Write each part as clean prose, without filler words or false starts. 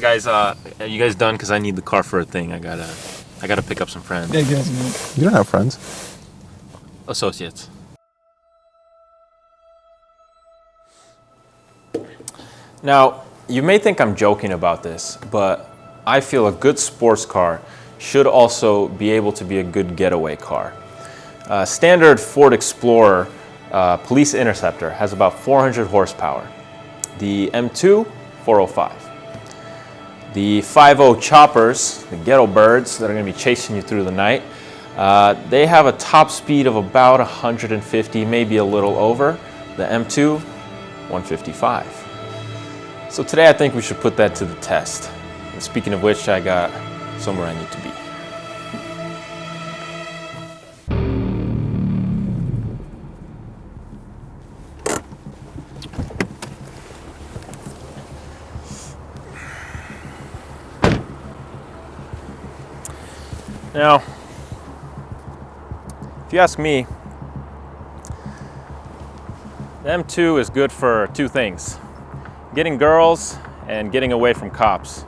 guys, are you guys done? Because I need the car for a thing. I gotta pick up some friends. Yeah, guys, You don't have friends. Associates. Now, you may think I'm joking about this, but I feel a good sports car should also be able to be a good getaway car. Standard Ford Explorer Police Interceptor has about 400 horsepower. The M2, 405. The 5.0 choppers, the ghetto birds that are going to be chasing you through the night, they have a top speed of about 150, maybe a little over. The M2, 155. So today I think we should put that to the test. And speaking of which, I got somewhere I need to be. Now, if you ask me, the M2 is good for two things: getting girls and getting away from cops.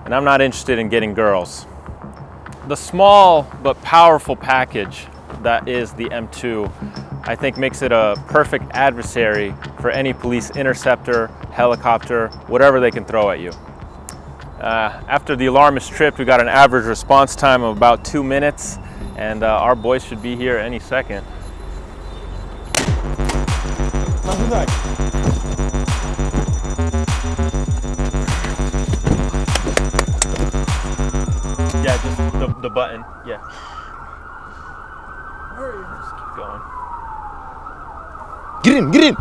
And I'm not interested in getting girls. The small but powerful package that is the M2, I think makes it a perfect adversary for any police interceptor, helicopter, whatever they can throw at you. After the alarm is tripped, we got an average response time of about 2 minutes, and our boys should be here any second. Yeah, just the button, yeah. Hurry, just keep going. Get in, get in!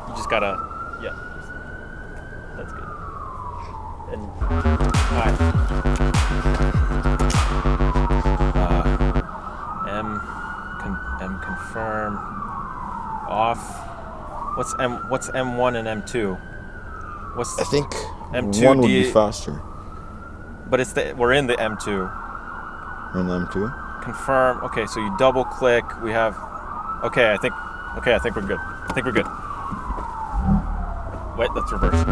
You just gotta, yeah. That's good. And, alright. M confirm, off. What's M1 and M2? I think M2 one would be faster. But we're in the M2. We're in the M2? Confirm. Okay, so you double click. We have. Okay, I think we're good. I think we're good. Wait, let's reverse.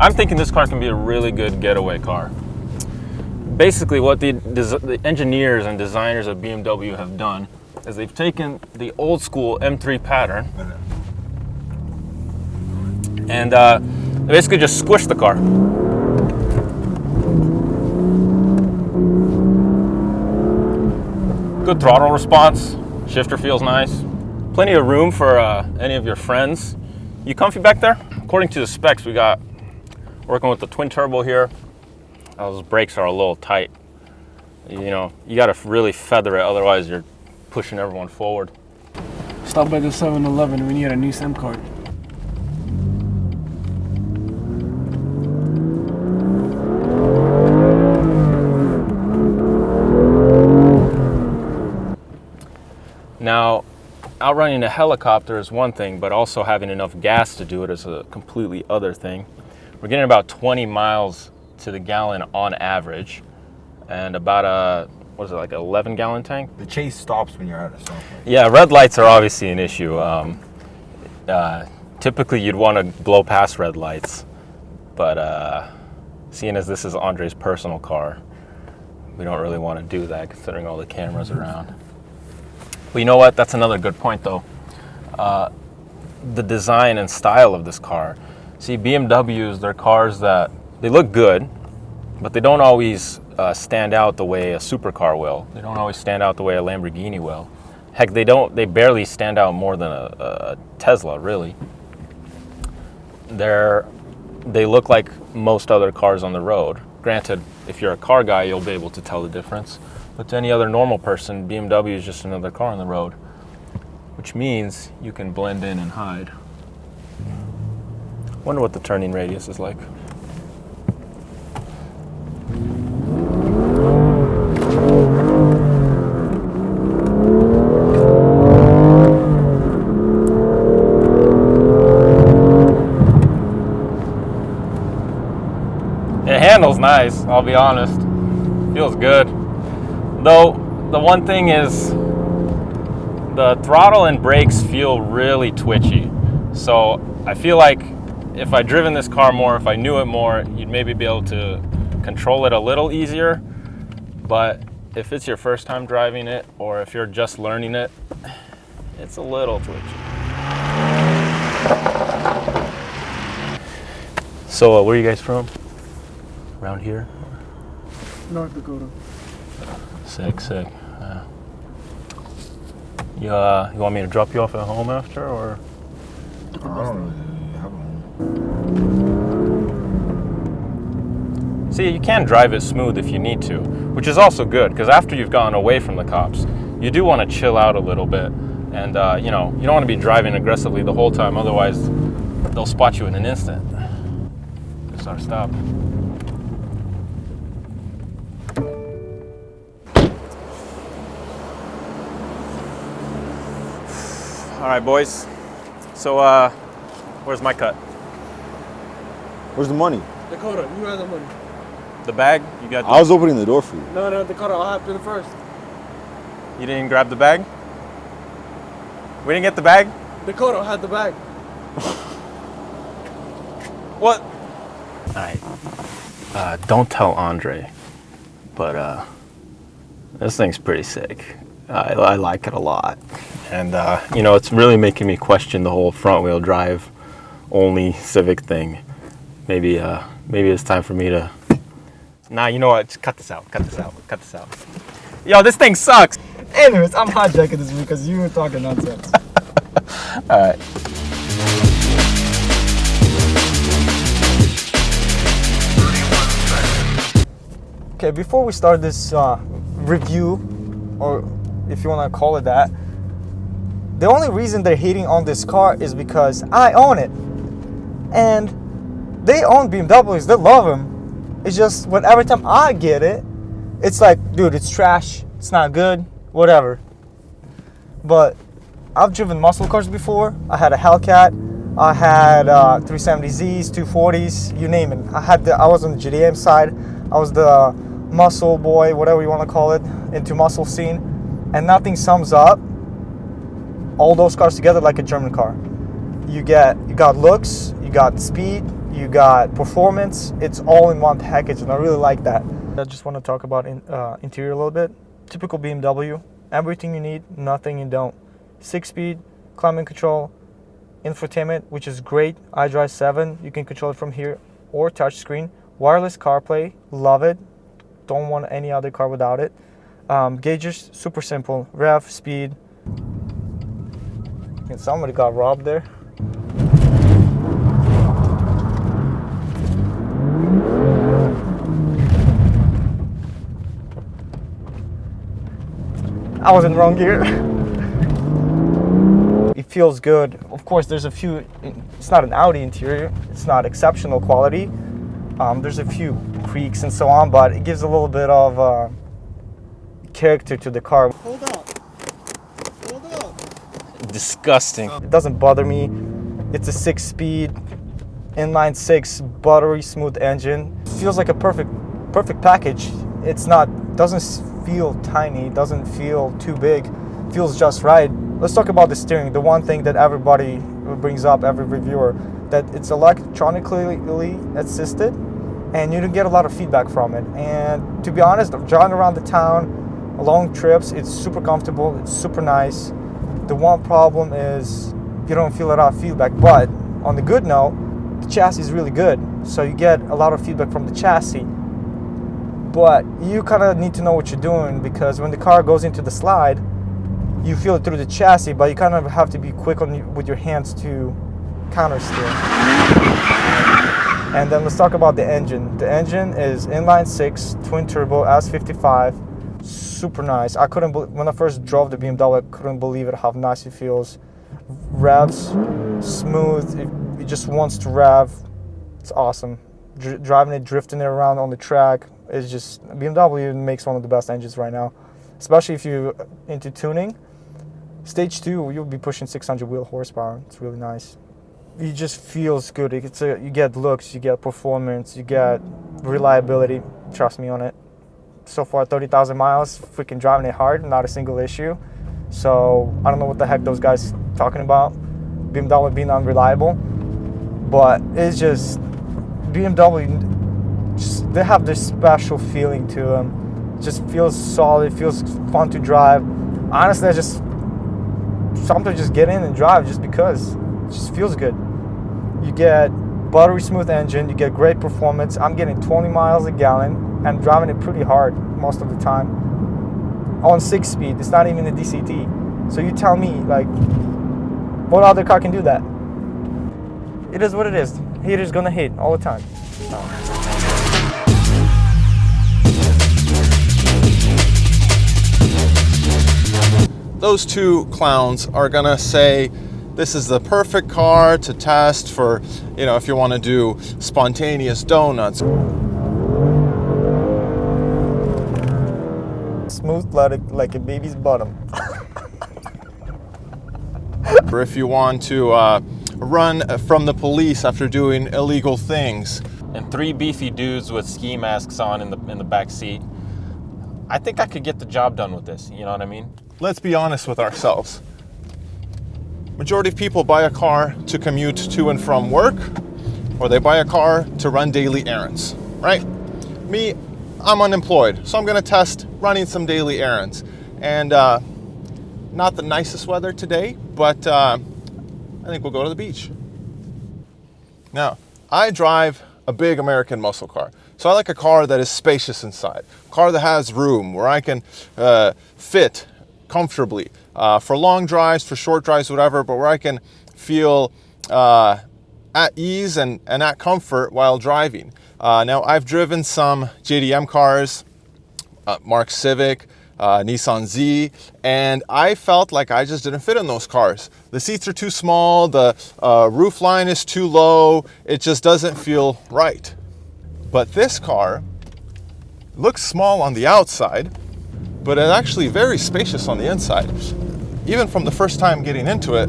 I'm thinking this car can be a really good getaway car. Basically, what the engineers and designers of BMW have done is they've taken the old school M3 pattern and they basically just squished the car. Good throttle response, shifter feels nice. Plenty of room for any of your friends. You comfy back there? According to the specs, we got working with the twin turbo here. Those brakes are a little tight. You know, you gotta really feather it, otherwise you're pushing everyone forward. Stop by the 7-Eleven, we need a new SIM card. Now, outrunning a helicopter is one thing, but also having enough gas to do it is a completely other thing. We're getting about 20 miles to the gallon on average, and about a, what is it, like an 11-gallon tank? The chase stops when you're at a stoplight. Yeah, red lights are obviously an issue. Typically you'd want to blow past red lights, but seeing as this is Andre's personal car, we don't really want to do that considering all the cameras around. But you know what? That's another good point though. The design and style of this car. See, BMWs, they're cars that, they look good, but they don't always stand out the way a supercar will. They don't always stand out the way a Lamborghini will. Heck, they barely stand out more than a Tesla, really. They look like most other cars on the road. Granted, if you're a car guy, you'll be able to tell the difference. But to any other normal person, BMW is just another car on the road, which means you can blend in and hide. Wonder what the turning radius is like. I'll be honest. Feels good. Though, the one thing is, the throttle and brakes feel really twitchy. So, I feel like if I'd driven this car more, if I knew it more, you'd maybe be able to control it a little easier. But if it's your first time driving it, or if you're just learning it, it's a little twitchy. So, where are you guys from? Around here? North Dakota. Sick, sick. You want me to drop you off at home after, or? I don't really have one. See, you can drive it smooth if you need to, which is also good, because after you've gotten away from the cops, you do want to chill out a little bit. And, you know, you don't want to be driving aggressively the whole time, otherwise they'll spot you in an instant. It's our stop. All right, boys. So, where's my cut? Where's the money? Dakota, you have the money. The bag? You got? I was opening the door for you. No, Dakota, I'll have to first. You didn't grab the bag? We didn't get the bag? Dakota had the bag. What? All right. Don't tell Andre, but this thing's pretty sick. I like it a lot. And, you know, it's really making me question the whole front wheel drive only Civic thing. Maybe it's time for me to... Nah, you know what? Just cut this out. Yo, this thing sucks. Anyways, I'm hijacking this because you were talking nonsense. All right. Okay, before we start this review, or if you want to call it that, the only reason they're hating on this car is because I own it. And they own BMWs, they love them. It's just when every time I get it, it's like, dude, it's trash, it's not good, whatever. But I've driven muscle cars before. I had a Hellcat, I had 370Zs, 240s, you name it. I was on the GDM side. I was the muscle boy, whatever you want to call it, into muscle scene, and nothing sums up all those cars together like a German car. You got looks, you got speed, you got performance. It's all in one package, and I really like that. I just want to talk about interior a little bit. Typical BMW, everything you need, nothing you don't. 6-speed, climate control, infotainment, which is great. iDrive 7, you can control it from here, or touchscreen. Wireless CarPlay, love it. Don't want any other car without it. Gauges, super simple. Rev, speed. And somebody got robbed there. I was in the wrong gear. It feels good. Of course, there's a few, it's not an Audi interior. It's not exceptional quality. There's a few creaks and so on, but it gives a little bit of character to the car. Hold up. Disgusting. It doesn't bother me. It's a 6-speed, inline 6, buttery smooth engine. It feels like a perfect package. Doesn't feel tiny, doesn't feel too big. Feels just right. Let's talk about the steering. The one thing that everybody brings up, every reviewer, that it's electronically assisted, and you don't get a lot of feedback from it. And to be honest, driving around the town, long trips, it's super comfortable, it's super nice. The one problem is you don't feel a lot of feedback, but on the good note, the chassis is really good. So you get a lot of feedback from the chassis. But you kind of need to know what you're doing, because when the car goes into the slide, you feel it through the chassis, but you kind of have to be quick with your hands to counter steer. And then let's talk about the engine. The engine is inline 6, twin turbo, S55. Super nice. When I first drove the BMW, I couldn't believe it how nice it feels. Revs, smooth, it just wants to rev. It's awesome. Driving it, drifting it around on the track, it's just, BMW makes one of the best engines right now. Especially if you're into tuning. Stage 2, you'll be pushing 600 wheel horsepower. It's really nice. it just feels good. You get looks, you get performance, you get reliability. Trust me on it. So far, 30,000 miles, freaking driving it hard, not a single issue. So I don't know what the heck those guys talking about, BMW being unreliable, but it's just BMW. They have this special feeling to them. It just feels solid, feels fun to drive. Honestly, I just sometimes just get in and drive just because it just feels good. You get buttery smooth engine, you get great performance. I'm getting 20 miles a gallon. I'm driving it pretty hard most of the time. On 6-speed, it's not even a DCT. So you tell me, like, what other car can do that? It is what it is. Haters gonna hate all the time. Those two clowns are gonna say this is the perfect car to test for, you know, if you want to do spontaneous donuts. Smooth like a baby's bottom. Or if you want to run from the police after doing illegal things. And 3 beefy dudes with ski masks on in the back seat. I think I could get the job done with this, you know what I mean? Let's be honest with ourselves. Majority of people buy a car to commute to and from work, or they buy a car to run daily errands, right? Me, I'm unemployed, so I'm gonna test running some daily errands. And not the nicest weather today, but I think we'll go to the beach. Now, I drive a big American muscle car. So I like a car that is spacious inside, a car that has room where I can fit comfortably for long drives, for short drives, whatever, but where I can feel at ease and at comfort while driving. Now, I've driven some JDM cars, Mark Civic, Nissan Z, and I felt like I just didn't fit in those cars. The seats are too small, the roof line is too low, it just doesn't feel right. But this car looks small on the outside, but it's actually very spacious on the inside. Even from the first time getting into it,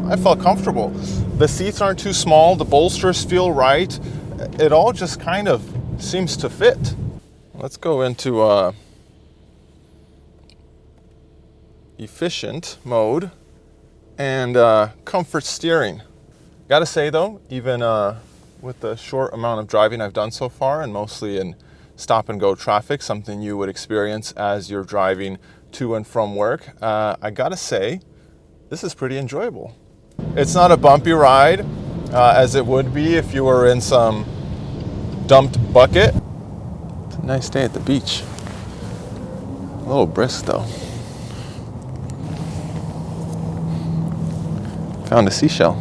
I felt comfortable. The seats aren't too small, the bolsters feel right. It all just kind of seems to fit. Let's go into efficient mode and comfort steering. Gotta say though, even with the short amount of driving I've done so far, and mostly in stop and go traffic, something you would experience as you're driving to and from work, I gotta say, this is pretty enjoyable. It's not a bumpy ride as it would be if you were in some dumped bucket. It's a nice day at the beach. A little brisk though. Found a seashell.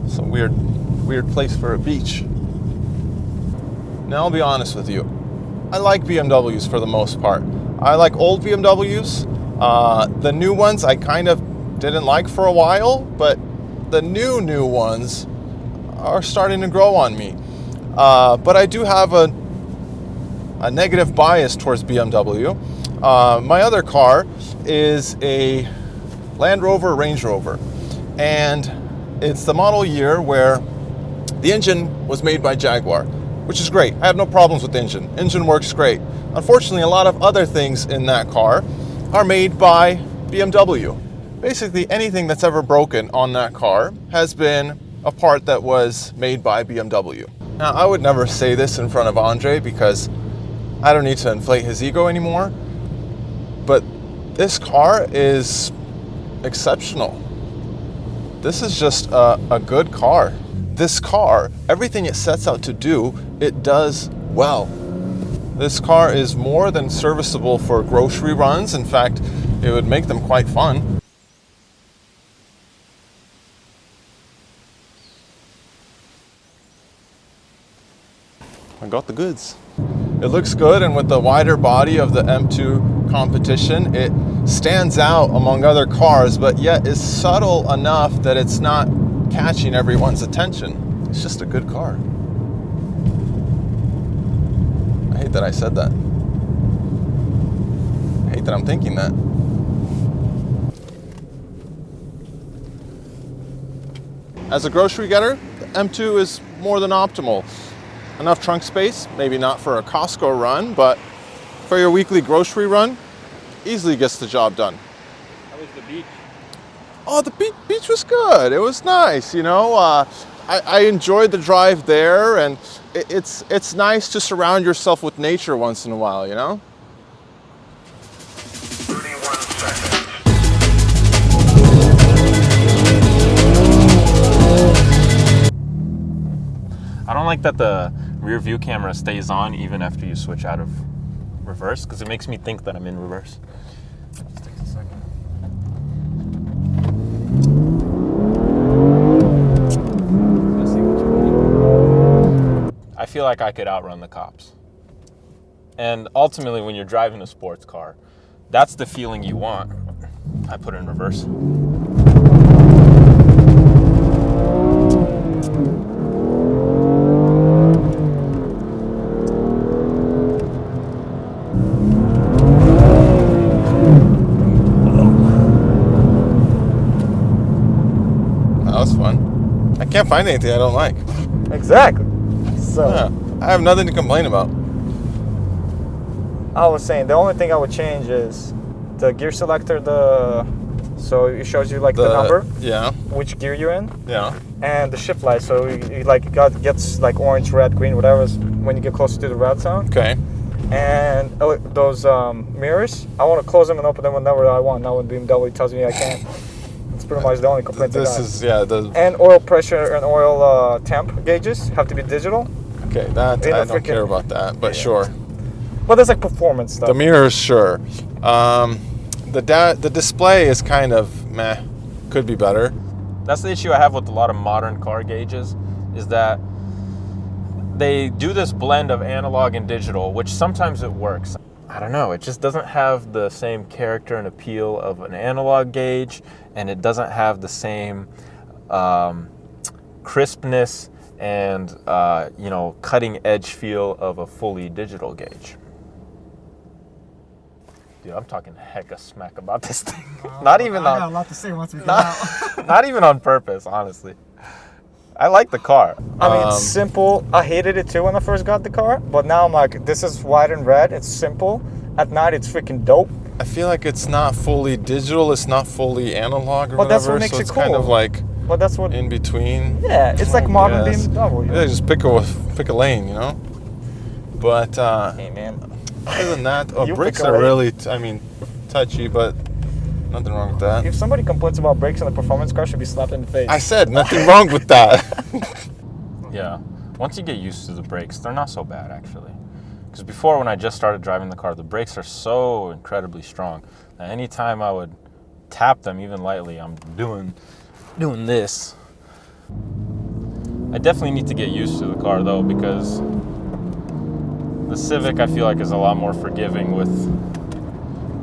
It's a weird place for a beach. Now I'll be honest with you. I like BMWs for the most part. I like old BMWs. The new ones I kind of didn't like for a while, but the new ones are starting to grow on me. But I do have a negative bias towards BMW. My other car is a Land Rover Range Rover, and it's the model year where the engine was made by Jaguar, which is great. I have no problems with the engine. Engine works great. Unfortunately, a lot of other things in that car are made by BMW. Basically, anything that's ever broken on that car has been a part that was made by BMW. Now, I would never say this in front of Andre because I don't need to inflate his ego anymore, but this car is exceptional. This is just a good car. This car, everything it sets out to do, it does well. This car is more than serviceable for grocery runs. In fact, it would make them quite fun. I got the goods. It looks good, and with the wider body of the M2 competition, it stands out among other cars, but yet is subtle enough that it's not catching everyone's attention. It's just a good car. I hate that I said that. I hate that I'm thinking that. As a grocery getter, the M2 is more than optimal. Enough trunk space, maybe not for a Costco run, but for your weekly grocery run, easily gets the job done. How was the beach? Oh, the beach was good. It was nice, you know. I enjoyed the drive there, and it's nice to surround yourself with nature once in a while, you know. 31 seconds. I don't like that the rear view camera stays on even after you switch out of reverse, because it makes me think that I'm in reverse. Just takes a second. Let's see what you mean. I feel like I could outrun the cops. And ultimately, when you're driving a sports car, that's the feeling you want. I put it in reverse. That was fun. I can't find anything I don't like. Exactly. So Yeah, I have nothing to complain about. I was saying the only thing I would change is the gear selector. So it shows you like the number, Yeah, which gear you're in, yeah. and the shift light. So you like gets like orange, red, green, whatever when you get closer to the red zone. Okay. And those mirrors, I want to close them and open them whenever I want. Now when BMW tells me I can't, it's pretty much the only complaint I This got. is, yeah, And oil pressure and oil temp gauges have to be digital. okay, that, In I a don't care about that, but sure. But there's like performance stuff. The mirrors, sure. The display is kind of meh. Could be better. That's the issue I have with a lot of modern car gauges, is that they do this blend of analog and digital, which sometimes it works. I don't know, it just doesn't have the same character and appeal of an analog gauge, and it doesn't have the same crispness and cutting edge feel of a fully digital gauge. Dude, I'm talking hecka smack about this thing. Not even I got a on, lot to say once we get out. not even on purpose, honestly. I like the car. I mean, it's simple. I hated it too when I first got the car, but now I'm like, this is white and red. It's simple. At night, it's freaking dope. I feel like it's not fully digital. It's not fully analog or But that's whatever. what makes so it it's kind cool. of like But that's what. in between. Yeah, it's like modern Yes. BMW. Yeah, just pick a lane, you know. But Hey man, other than that, You brakes pick a are lane. really, touchy, but nothing wrong with that. if somebody complains about brakes on a performance car, should be slapped in the face. I said nothing wrong with that. Yeah, once you get used to the brakes, they're not so bad actually. Because before, when I just started driving the car, the brakes are so incredibly strong that anytime I would tap them even lightly, I'm doing this. I definitely need to get used to the car though, because the Civic I feel like is a lot more forgiving with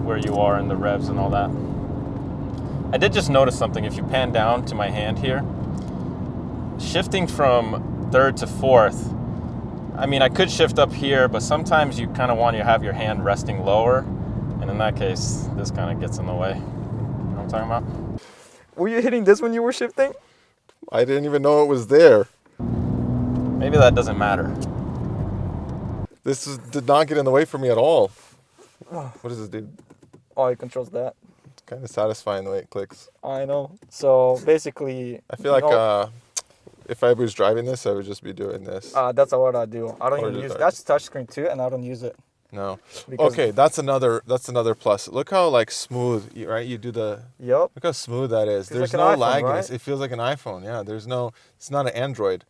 where you are in the revs and all that. I did just notice something. If you pan down to my hand here, shifting from third to fourth, I mean, I could shift up here, but sometimes you kind of want to have your hand resting lower, and in that case, this kind of gets in the way. You know what I'm talking about? Were you hitting this when you were shifting? I didn't even know it was there. Maybe that doesn't matter. Did not get in the way for me at all. What does it do? Oh, it controls that. It's kind of satisfying the way it clicks. I know. So basically, I feel like if I was driving this, I would just be doing this. that's what I do. I don't Or even just- use that's touchscreen too, and I don't use it. No. Because- Okay, that's another plus. Look how like smooth, right? You do Yup. look how smooth that is. Feels There's like no an iPhone, lagginess. right? It feels like an iPhone. Yeah, it's not an Android.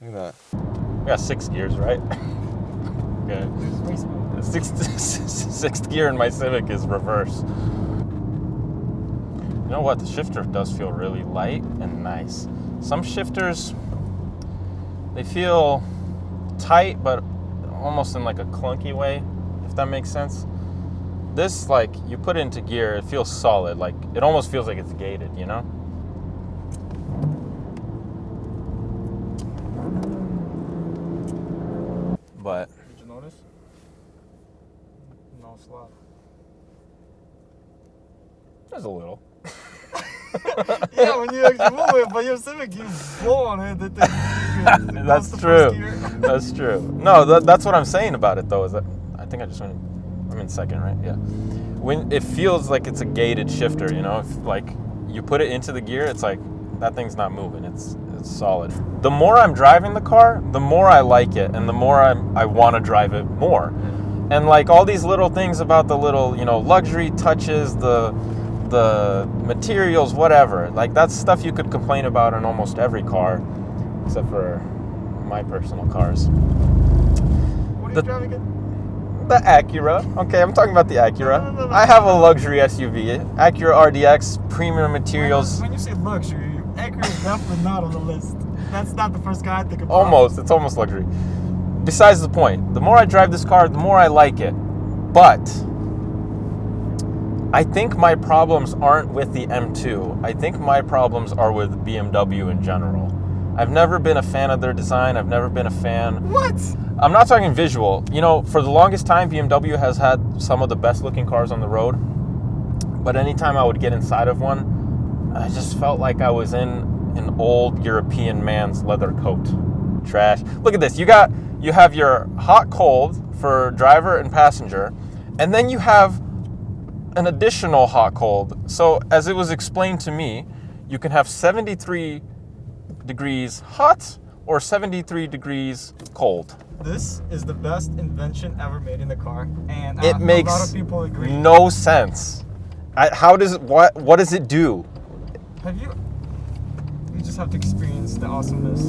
Look at that. We got 6 gears, right? Okay. Sixth gear in my Civic is reverse. You know what? The shifter does feel really light and nice. Some shifters, they feel tight, but almost in like a clunky way, if that makes sense. This, like, you put it into gear, it feels solid. Like, it almost feels like it's gated, you know? But Did you notice? No slap. there's a little. Yeah, when you actually move it, but your Civic, you blow on it. That's true. That's true. No, that's what I'm saying about it, though. Is that I think I'm in second, right? Yeah. When it feels like it's a gated shifter, you know, if like you put it into the gear, it's like that thing's not moving. It's solid. The more I'm driving the car, the more I like it, and the more I want to drive it more. And like all these little things about the little, you know, luxury touches, the materials, whatever. Like that's stuff you could complain about in almost every car, except for my personal cars. What are you driving again? The Acura. Okay, I'm talking about the Acura. No. I have a luxury SUV, Acura RDX, premium materials. When you say luxury, Acura is definitely not on the list. That's not the first guy I think about. Almost, it's almost luxury. Besides the point, the more I drive this car, the more I like it. But I think my problems aren't with the M2. I think my problems are with BMW in general. I've never been a fan of their design. I've never been a fan. What? I'm not talking visual. You know, for the longest time, BMW has had some of the best looking cars on the road. But anytime I would get inside of one, I just felt like I was in an old European man's leather coat. Trash. Look at this. You have your hot cold for driver and passenger, and then you have an additional hot cold. So as it was explained to me, you can have 73 degrees hot or 73 degrees cold. This is the best invention ever made in the car, and It makes a lot of people agree. no sense. What does it do? Have you? You just have to experience the awesomeness.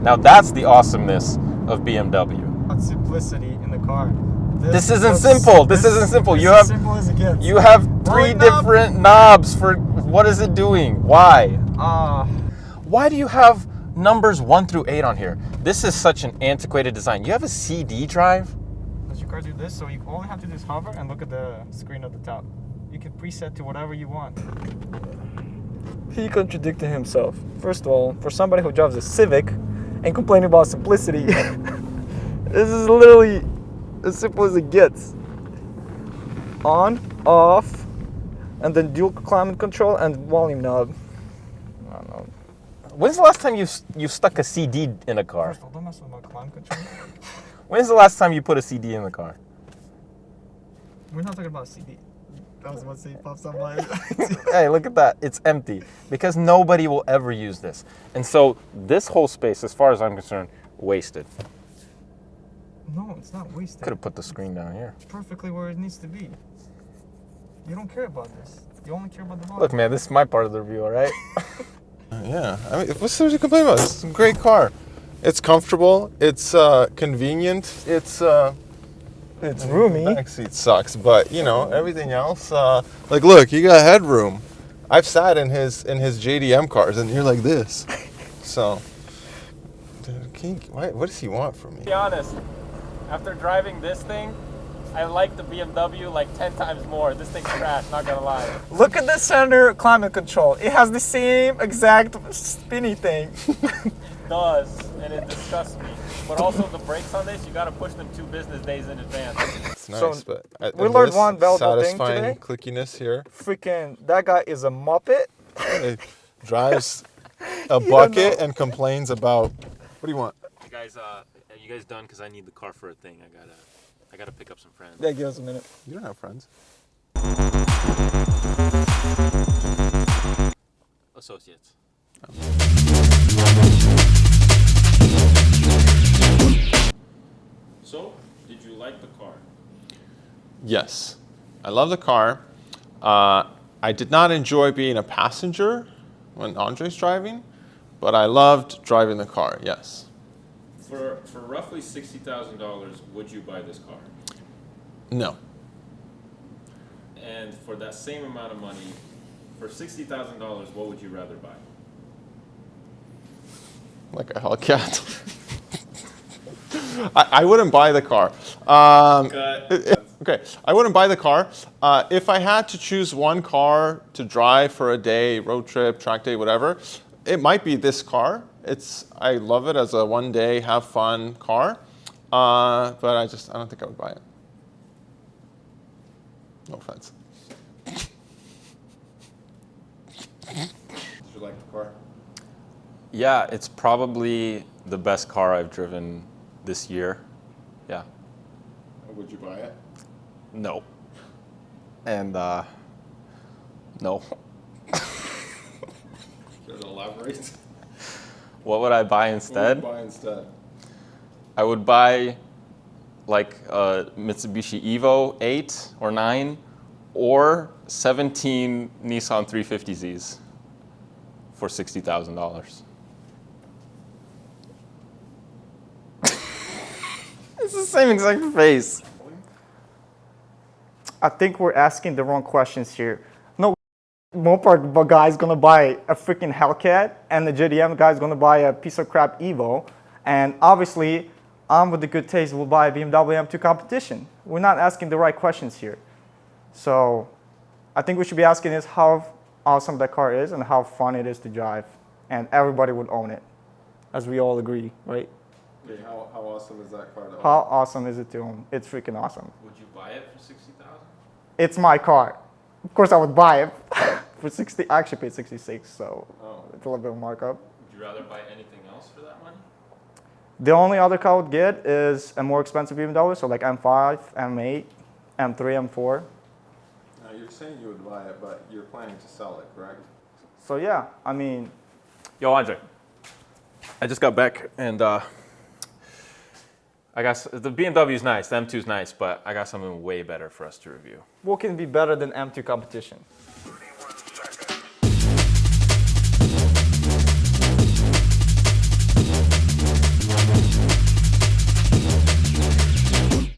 Now that's the awesomeness of BMW. About simplicity in the car. This isn't simple. This isn't simple. This You is have simple as it gets. you have three One knob. different knobs for what is it doing? Why? Why do you have numbers 1 through 8 on here? This is such an antiquated design. You have a CD drive? Does your car do this? So you all you have to do is hover and look at the screen at the top. You can preset to whatever you want. He contradicted himself. First of all, for somebody who drives a Civic and complaining about simplicity, this is literally as simple as it gets. On, off, and then dual climate control and volume knob. I don't know. When's the last time you stuck a CD in a car? First of all, don't mess with my climate control. When's the last time you put a CD in the car? We're not talking about CD. I was about to say pop somebody. Hey, look at that. It's empty because nobody will ever use this. And so this whole space, as far as I'm concerned, wasted. No, it's not wasted. Could have put the screen down here. It's perfectly where it needs to be. You don't care about this. You only care about the volume. Look, man, this is my part of the review, all right? Yeah, I mean, what's there to complain about? It's a great car. It's comfortable. It's convenient. It's roomy. The back seat sucks, but you know everything else. Like, look, you got headroom. I've sat in his JDM cars, and you're like this. So, dude, what does he want from me? To be honest, after driving this thing, I like the BMW like 10 times more. This thing's trash, not gonna lie. Look at the center climate control. It has the same exact spinny thing. It does, and it disgusts me. But also the brakes on this, you gotta push them 2 business days in advance. It's nice, So, but we learned one valuable thing satisfying today. clickiness here. Freaking, that guy is a muppet. It drives a bucket and complains about. What do you want? You guys done? Because I need the car for a thing. I gotta pick up some friends. Yeah, give us a minute. You don't have friends. Associates. So, did you like the car? Yes, I love the car. I did not enjoy being a passenger when Andre's driving, but I loved driving the car. Yes. For roughly $60,000, would you buy this car? No. And for that same amount of money, for $60,000, what would you rather buy? like a Hellcat. I wouldn't buy the car. Okay, I wouldn't buy the car. If I had to choose one car to drive for a day, road trip, track day, whatever, it might be this car. I love it as a one day, have fun car. But I don't think I would buy it. No offense. Did you like the car? Yeah, it's probably the best car I've driven this year. Yeah. Would you buy it? No. And no. Should I elaborate? What would I buy instead? What would you buy instead? I would buy like a Mitsubishi Evo 8 or 9 or 17 Nissan 350Zs for $60,000. It's the same exact face. I think we're asking the wrong questions here. No Mopar guy's gonna buy a freaking Hellcat, and the JDM guy's gonna buy a piece of crap Evo. And obviously, I'm with the good taste will buy a BMW M2 competition. We're not asking the right questions here. So I think we should be asking is how awesome that car is and how fun it is to drive. And everybody would own it, as we all agree, right? Okay, how awesome is that car to own? How awesome is it to own? It's freaking awesome. Would you buy it for $60,000? It's my car. Of course I would buy it for 60. I actually paid 66, so it's a little bit of markup. Would you rather buy anything else for that money? The only other car I would get is a more expensive BMW, so like M5, M8, M3, M4. Now you're saying you would buy it, but you're planning to sell it, correct? So yeah, I mean, Yo, Andre. I just got back and I got the BMW is nice, the M2 is nice, but I got something way better for us to review. what can be better than M2 competition?